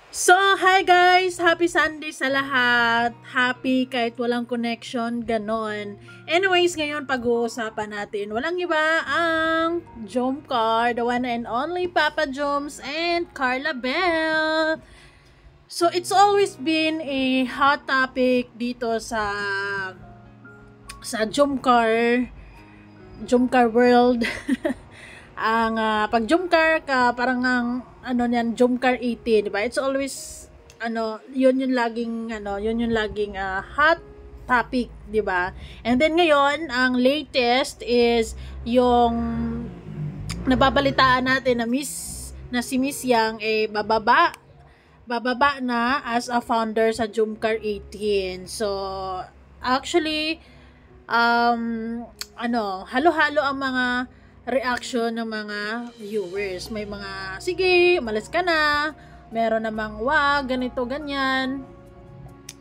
So, hi guys! Happy Sunday sa lahat! Happy kahit walang connection, ganon. Anyways, ngayon pag-uusapan natin, walang iba ang Jomcar, the one and only Papa Joms and Carla Bell. So, it's always been a hot topic dito sa Jomcar world. Ang pag Jomcar ka, parang ang ano niyan, Jomcar 80, di ba? It's always yun yung laging hot topic, di ba? And then ngayon, ang latest is yung nababalitaan natin na si Miss Yang bababa na as a founder sa Jomcar 18. So actually halo-halo ang mga reaction ng mga viewers. May mga, sige, malas ka na. Meron namang, wag, ganito, ganyan.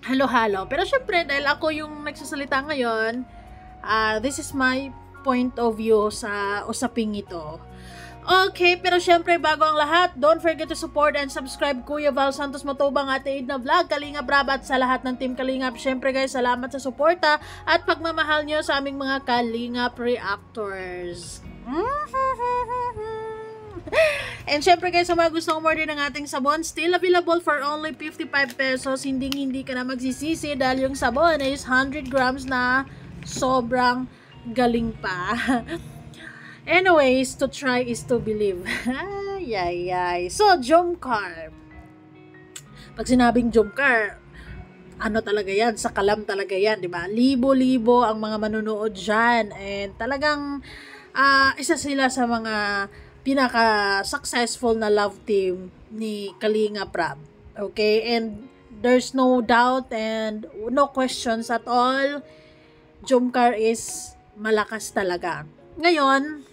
Halo-halo. Pero syempre, dahil ako yung nagsasalita ngayon, this is my point of view sa usaping ito. Okay, pero syempre, bago ang lahat, don't forget to support and subscribe Kuya Val Santos Matubang, Ate Edna Vlog, Kalingap Rab, at sa lahat ng Team Kalingap. Syempre guys, salamat sa suporta at pagmamahal nyo sa aming mga Kalingap reactors. And syempre guys, sa mga gustong umorder ng ating sabon, still available for only 55 pesos. Hindi ka na magsisisi dahil yung sabon is 100 grams na sobrang galing pa. Anyways, to try is to believe. Ay. So, Jomcar. Pag sinabing Jomcar, ano talaga yan? Sa kalam talaga yan, di ba? Libo-libo ang mga manunood dyan. And talagang isa sila sa mga pinaka-successful na love team ni Kalingap Rab. Okay? And there's no doubt and no questions at all. Jomcar is malakas talaga. Ngayon,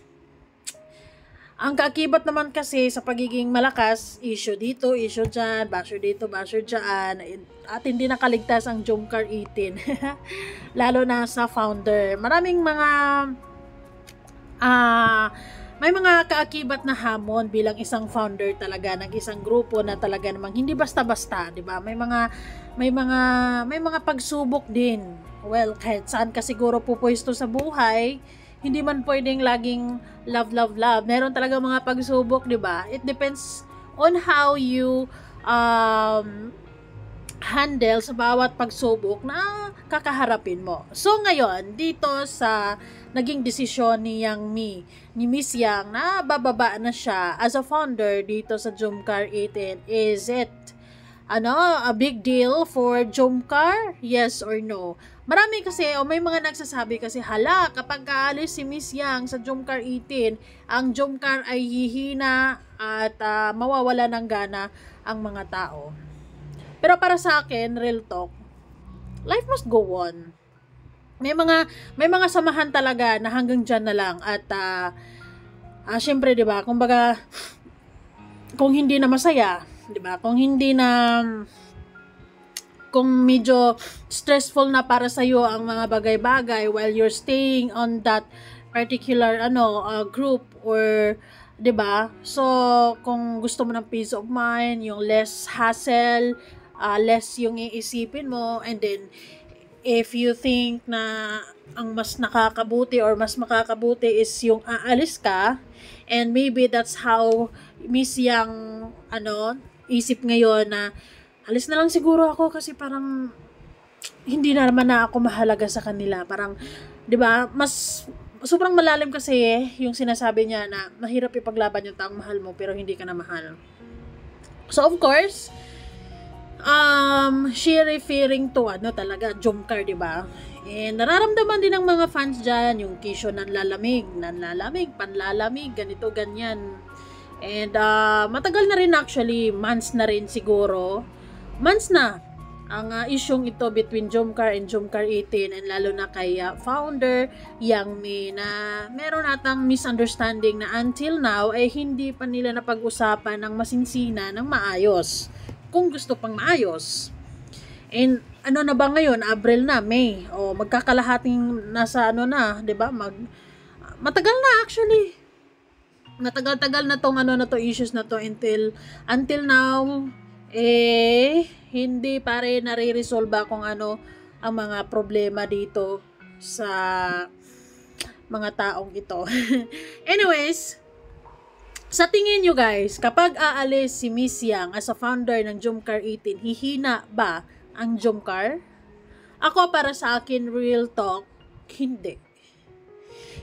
ang kaakibat naman kasi sa pagiging malakas, issue dito, issue dyan, basher dito, basher dyan, at hindi nakaligtas ang Jomcar 18. Lalo na sa founder. Maraming mga may mga kaakibat na hamon bilang isang founder talaga ng isang grupo na talaga namang hindi basta-basta, 'di ba? May mga pagsubok din. Well, kahit saan ka siguro pupwesto sa buhay, hindi man pwedeng laging love. Meron talaga mga pagsubok, 'di ba? It depends on how you handle sa bawat pagsubok na kakaharapin mo. So ngayon, dito sa naging desisyon ni Miss Yang na bababa na siya as a founder dito sa Jomcar 18, is it a big deal for Jomcar? Yes or no? Marami kasi, may mga nagsasabi kasi, hala, kapag kaalis si Miss Yang sa Jomcar 18, ang Jomcar ay hihina at mawawala ng gana ang mga tao. Pero para sa akin, real talk, life must go on. May mga samahan talaga na hanggang dyan na lang at syempre, 'di ba? Kumbaga, kung hindi na masaya, 'di ba? Kung medyo stressful na para sa iyo ang mga bagay-bagay while you're staying on that particular group or 'di ba? So, kung gusto mo ng peace of mind, yung less hassle, less yung iisipin mo, and then if you think na ang mas nakakabuti or mas makakabuti is yung aalis ka, and maybe that's how Miss Yang isip ngayon na alis na lang siguro ako kasi parang hindi na naman na ako mahalaga sa kanila. Parang, 'di ba? Mas sobrang malalim kasi yung sinasabi niya na mahirap ipaglaban yung taong mahal mo pero hindi ka na mahal. So of course, she referring to talaga Jomcar, 'di ba? And nararamdaman din ng mga fans diyan yung kisyo nanlalamig, panlalamig, ganito ganyan. And matagal na rin actually, months na rin siguro. Months na ang isyong ito between Jomcar and Jomcar 18, and lalo na kay founder Yang Mi na meron atang misunderstanding na until now ay hindi pa nila napag-usapan ng masinsina ng maayos. Kung gusto pang maayos. And ano na ba ngayon? April na, May. O magkakalahating nasa 'di ba? Matagal na actually. Matagal-tagal na tong issues na to until now. hindi pa rin nare-resolve kung ano ang mga problema dito sa mga taong ito. Anyways, sa tingin nyo guys, kapag aalis si Miss Yang as a founder ng Jomcar 18, hihina ba ang Jomcar? Ako, para sa akin, real talk, hindi.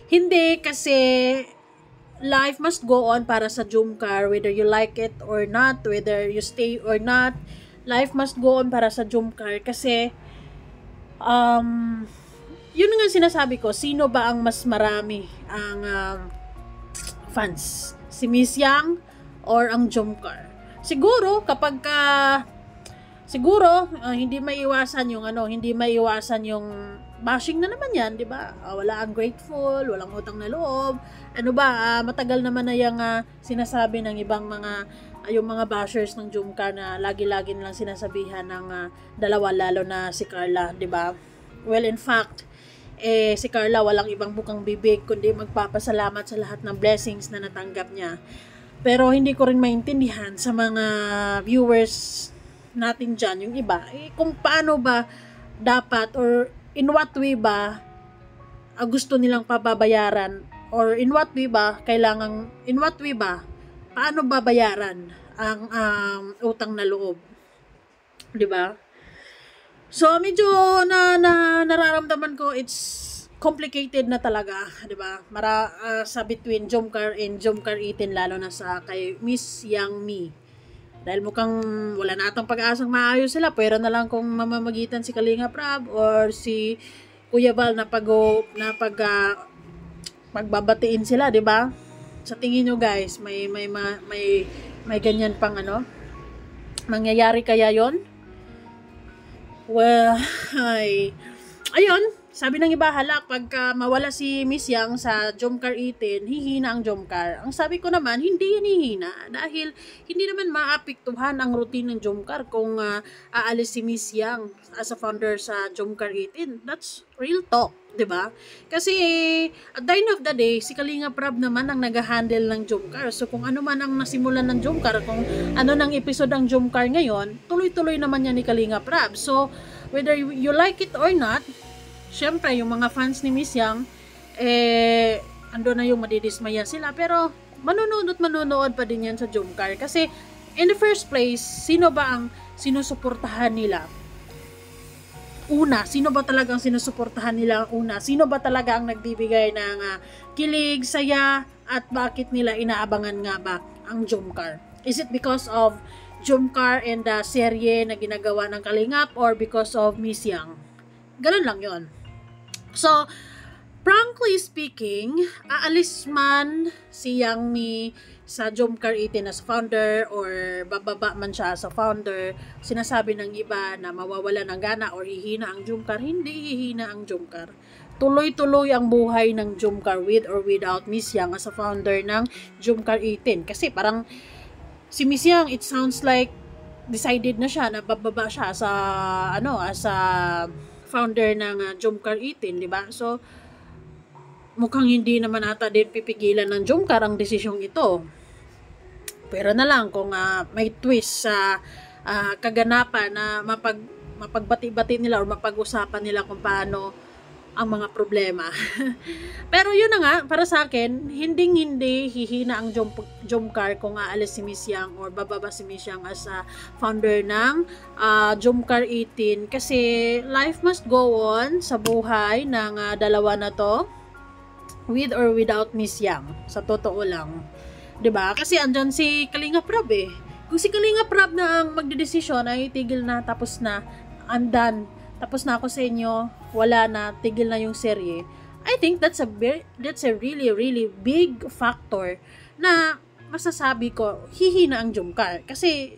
Hindi, kasi life must go on para sa Jomcar, whether you like it or not, whether you stay or not, life must go on para sa Jomcar, kasi yun nga sinasabi ko, sino ba ang mas marami ang fans? Si Miss Yang or ang Jomcar? Siguro kapag hindi maiiwasan yung hindi maiiwasan yung bashing na naman yan, di ba? Wala ang grateful, walang utang na loob. Matagal naman na yung sinasabi ng ibang yung mga bashers ng Jomcar na lagi-lagi nilang sinasabihan ng dalawa, lalo na si Carla, di ba? Well, in fact, si Carla walang ibang bukang bibig kundi magpapasalamat sa lahat ng blessings na natanggap niya. Pero hindi ko rin maintindihan sa mga viewers natin dyan, yung iba, kung paano ba dapat, or in what way ba gusto nilang pababayaran, or in what way ba paano babayaran ang utang na loob, di ba? So, medyo nararamdaman ko, it's complicated na talaga, di ba? Sa between Jomcar and Jomcar 18, lalo na sa kay Miss Yang Mi. Dahil mukhang wala na atang pag-asang maayos sila, pero na lang kung mamamagitan si Kalinga Prab or si Kuya Val na pagbabatiin sila, di ba? Sa tingin nyo guys, may ganyan pang mangyayari kaya yon? Well, ayun, sabi ng iba, pagka mawala si Miss Yang sa Jomcar 18, hihina ang Jomcar. Ang sabi ko naman, hindi yan hihina, dahil hindi naman maapektuhan ang routine ng Jomcar kung aalis si Miss Yang as a founder sa Jomcar 18. That's real talk, di ba? Kasi at the end of the day, si Kalinga Prab naman ang nag-handle ng Jomcar. So kung ano man ang nasimulan ng Jomcar, kung ano ng episode ng Jomcar ngayon, tuloy-tuloy naman yan ni Kalinga Prab. So whether you like it or not, syempre yung mga fans ni Miss Yang, ando na yung madidismaya sila, pero manonood pa din yan sa Jomcar. Kasi in the first place, sino ba ang sinusuportahan nila? Sino ba talagang sinusuportahan nila una? Sino ba talaga ang nagbibigay ng kilig, saya, at bakit nila inaabangan nga ba ang Jomcar? Is it because of Jomcar and the serye na ginagawa ng Kalingap, or because of Miss Yang? Ganun lang yon. So, frankly speaking, aalis man si Yang Mi sa Jomcar 18 as founder, or bababa man siya as a founder, sinasabi ng iba na mawawala ng gana or hihina ang Jomcar. Hindi hihina ang Jomcar. Tuloy-tuloy ang buhay ng Jomcar with or without Miss Yang as a founder ng Jomcar 18. Kasi parang si Miss Yang, it sounds like decided na siya na bababa siya sa as a founder ng Jomcar 18, di ba? So mukhang hindi naman ata din pipigilan ng Jomcar ang desisyong ito. Pero na lang kung may twist sa kaganapan na mapagbati-bati nila or mapag-usapan nila kung paano ang mga problema. Pero yun na nga, para sa akin, hindi hihina ang Jomcar kung aalis si Miss Yang or bababa si Miss Yang as a founder ng Jomcar 18. Kasi life must go on sa buhay ng dalawa na to, with or without Miss Yang. Sa totoo lang. 'Di ba? Kasi andyan si Kalinga Prab eh. Kung si Kalinga Prab na ang magdedesisyon, ay tigil na, tapos na, I'm done. Tapos na ako sa inyo, wala na, tigil na yung serye. I think that's a really, really big factor na masasabi ko, hihina ang Jomcar. Kasi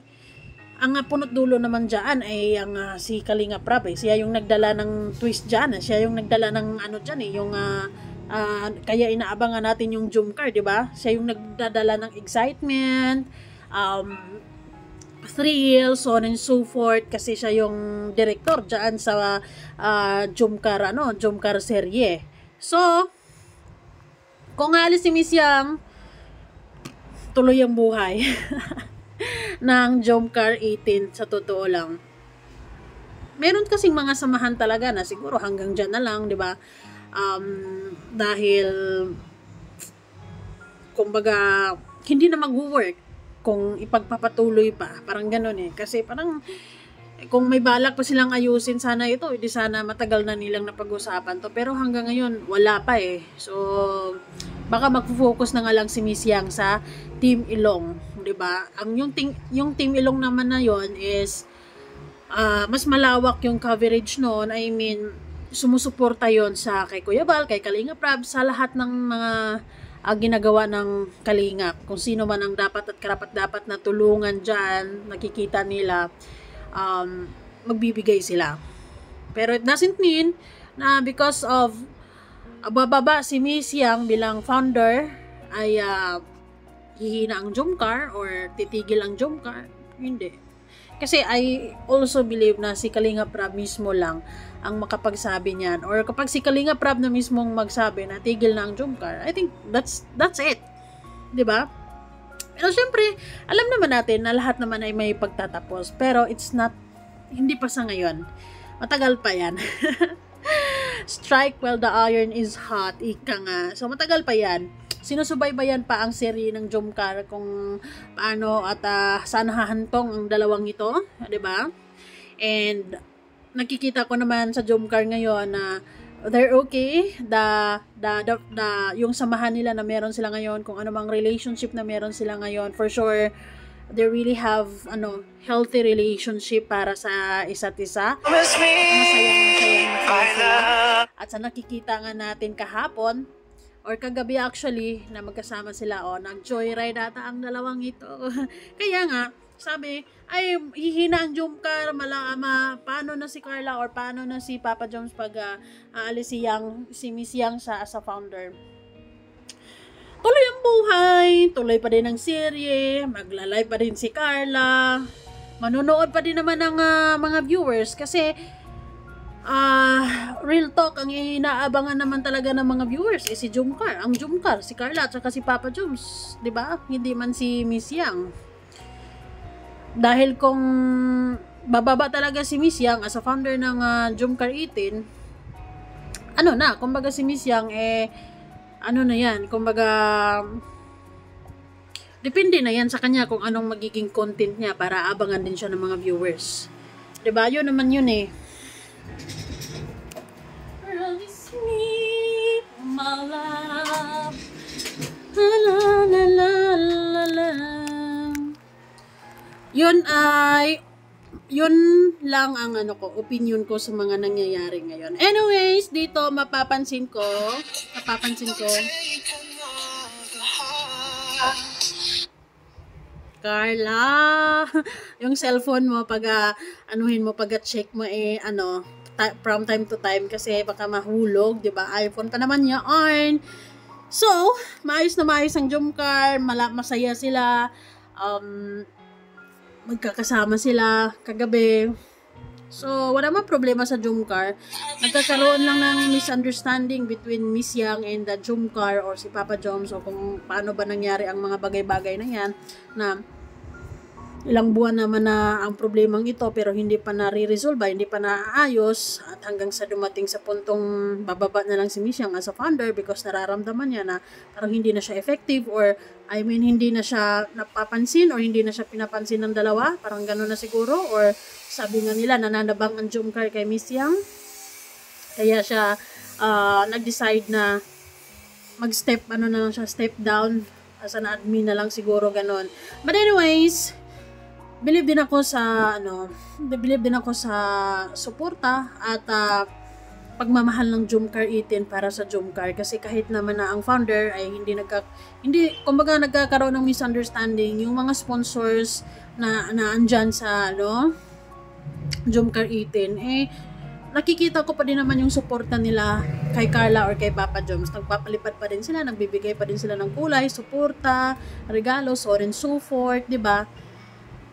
ang punot dulo naman dyan ay ang si Kalinga Prab eh. Siya yung nagdala ng twist dyan. Siya yung nagdala ng dyan eh, yung kaya inaabangan natin yung Jomcar, di ba? Siya yung nagdadala ng excitement, thrill, so on and so forth, kasi siya yung director dyan sa Jomcar serye. So, kung alis si Miss Yang, tuloy ang buhay. ng Jomcar 18 sa totoo lang. Meron kasing mga samahan talaga na siguro hanggang dyan na lang, di ba? Dahil kumbaga hindi na mag-work kung ipagpapatuloy pa. Parang ganun eh. Kasi parang kung may balak pa silang ayusin sana ito, hindi sana matagal na nilang napag-usapan to. Pero hanggang ngayon, wala pa eh. So, baka mag-focus na nga lang si Miss Yang sa Team Ilong. Diba? Yung Team Ilong naman na yon is mas malawak yung coverage noon. I mean, sumusuporta yon sa kay Kuya Bal, kay Kalinga Prab, sa lahat ng mga ginagawa ng Kalingap. Kung sino man ang dapat at karapat-dapat na tulungan dyan, nakikita nila, magbibigay sila. Pero it doesn't mean na because of bababa si Miss Yang bilang founder ay hihina ang Jomcar or titigil ang Jomcar. Hindi. Kasi I also believe na si Kalinga Prab mismo lang ang makapagsabi niyan. Or kapag si Kalinga Prab na mismong magsabi na tigil na ang Jomcar, I think that's it. 'Di ba? Pero syempre, alam naman natin na lahat naman ay may pagtatapos. Pero it's not, hindi pa sa ngayon. Matagal pa yan. Strike while the iron is hot. Ika nga. So matagal pa yan. Sinusubaybayan pa ang serye ng Jomcar kung paano at saan hahantong ang dalawang ito, 'di ba? And nakikita ko naman sa Jomcar ngayon na they're okay. Yung samahan nila na meron sila ngayon, kung ano mang relationship na meron sila ngayon, for sure they really have healthy relationship para sa isa't isa. Masayang sila. At sa nakikita nga natin kahapon or kagabi actually, na magkasama sila, nag-joyride ata ang dalawang ito. Kaya nga, sabi, ay hihina ang Jomcar, paano na si Carla or paano na si Papa Joms pag aalis si Miss Yang as a founder. Tuloy ang buhay, tuloy pa din ang serye, maglalay pa din si Carla, manonood pa din naman ng mga viewers kasi real talk, ang inaabangan naman talaga ng mga viewers si Jomcar, ang Jomcar, si Carla at saka si Papa Joms, 'di ba? Hindi man si Miss Yang. Dahil kung bababa talaga si Miss Yang as a founder ng Jomcar 18, kumbaga si Miss Yang na yan, kumbaga depende na yan sa kanya kung anong magiging content niya para abangan din siya ng mga viewers. 'Di ba? Yun naman yun eh. Early sleep, my love. La la la la la. Yun lang ang opinion ko sa mga nangyayari ngayon. Anyways, dito mapapansin ko Carla, yung cellphone mo pag check mo from time to time kasi baka mahulog, 'di ba? iPhone pa naman yan. So, maayos na maayos ang Jomcar, masaya sila. Magkakasama sila kagabi. So, wala mang problema sa Jomcar. Nagkakaroon lang ng misunderstanding between Miss Yang and the Jomcar or si Papa Joms o kung paano ba nangyari ang mga bagay-bagay na yan na ilang buwan naman na ang problemang ito pero hindi pa na-resolve, hindi pa naayos at hanggang sa dumating sa puntong bababa na lang si Miss Yang as a founder because nararamdaman niya na parang hindi na siya effective or hindi na siya napapansin or hindi na siya pinapansin ng dalawa, parang gano'n na siguro, or sabi nga nila nananabang ang Jomcar kay Miss Yang kaya siya nag-decide na step down as an admin na lang siguro, gano'n. But anyways, believe din ako sa suporta at pagmamahal ng Jomcar 18 para sa Jomcar kasi kahit naman na ang founder ay kumbaga nagkakaroon ng misunderstanding, yung mga sponsors na andyan sa Jomcar 18 nakikita ko pa din naman yung suporta nila kay Carla or kay Papa Joms. Nagpapalipad pa din sila, nagbibigay pa din sila ng kulay, suporta, regalo, so on and so forth, 'di ba?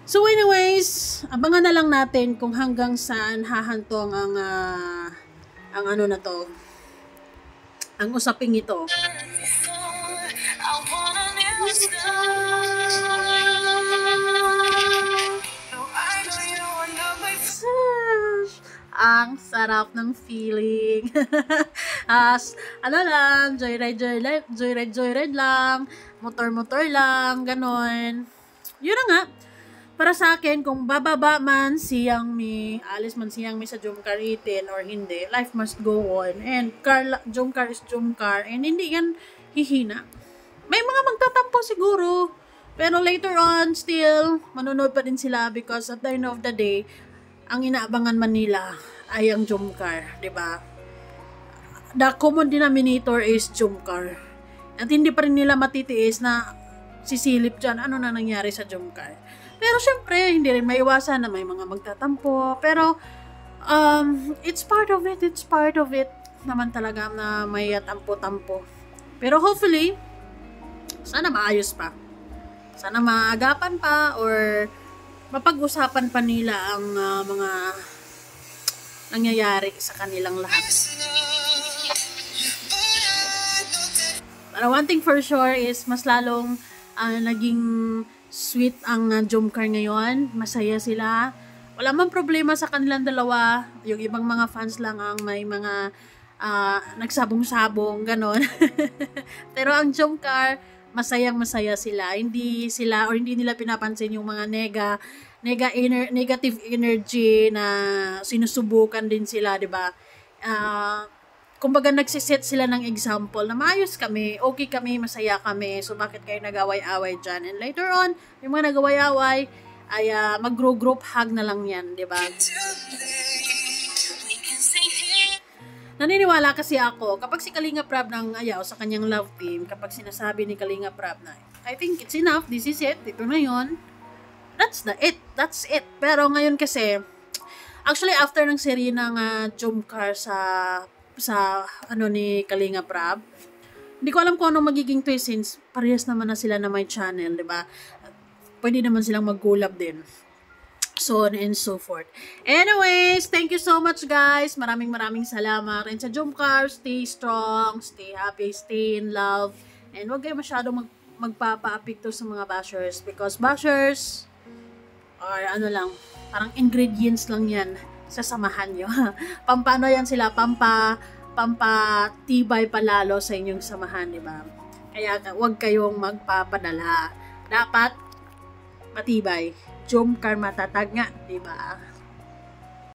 So anyways, abangan na lang natin kung hanggang saan hahantong ang ang usaping ito. Ang sarap ng feeling. As, ano lang, joyride lang, motor-motor lang, ganon. Yun na nga. Para sa akin, kung bababa man si Yang Mi, alis man si Yang Mi sa Jomcar 18 or hindi, life must go on. And Jomcar is Jomcar. And hindi yan hihina. May mga magtatampo siguro. Pero later on, still, manonood pa din sila because at the end of the day, ang inaabangan man nila ay ang Jomcar. Diba? The common denominator is Jomcar. At hindi pa rin nila matitiis na sisilip dyan, ano na nangyari sa Jomcar. Pero syempre, hindi rin maiwasan na may mga magtatampo. Pero, it's part of it. It's part of it naman talaga na may tampo-tampo. Pero hopefully, sana maayos pa. Sana maagapan pa or mapag-usapan pa nila ang mga nangyayari sa kanilang lahat. Pero one thing for sure is mas lalong naging sweet ang Jomcar ngayon. Masaya sila. Wala man problema sa kanilang dalawa. Yung ibang mga fans lang ang may mga nagsabong-sabong, ganon. Pero ang Jomcar, masayang-masaya sila. Hindi nila pinapansin yung mga negative energy na sinusubukan din sila, 'di ba? Kumbaga nagsiset sila ng example na maayos kami, okay kami, masaya kami, so bakit kayo nag-away-away dyan? And later on, yung mga nag-away-away ay mag-group hug na lang yan, di ba? Naniniwala kasi ako, kapag si Kalinga Prab nang ayaw sa kanyang love team, kapag sinasabi ni Kalinga Prab na, I think it's enough, this is it, ito na yun, that's it. Pero ngayon kasi, actually after ng serye ng Jomcar sa ano ni Kalinga Prab, hindi ko alam kung ano magiging twist since parehas naman na sila na may channel, di ba? Pwede naman silang mag-collab din. So on and so forth. Anyways, thank you so much guys. Maraming salamat. And sa Jomcar, stay strong, stay happy, stay in love. And huwag kayo masyadong magpapa-apekto sa mga bashers because bashers or ano lang, parang ingredients lang yan sa samahan nyo. Pampano yan sila, pampatibay palalo sa inyong samahan, di ba? Kaya huwag kayong magpapadala. Dapat matibay. Jomcar matatag nga, di ba?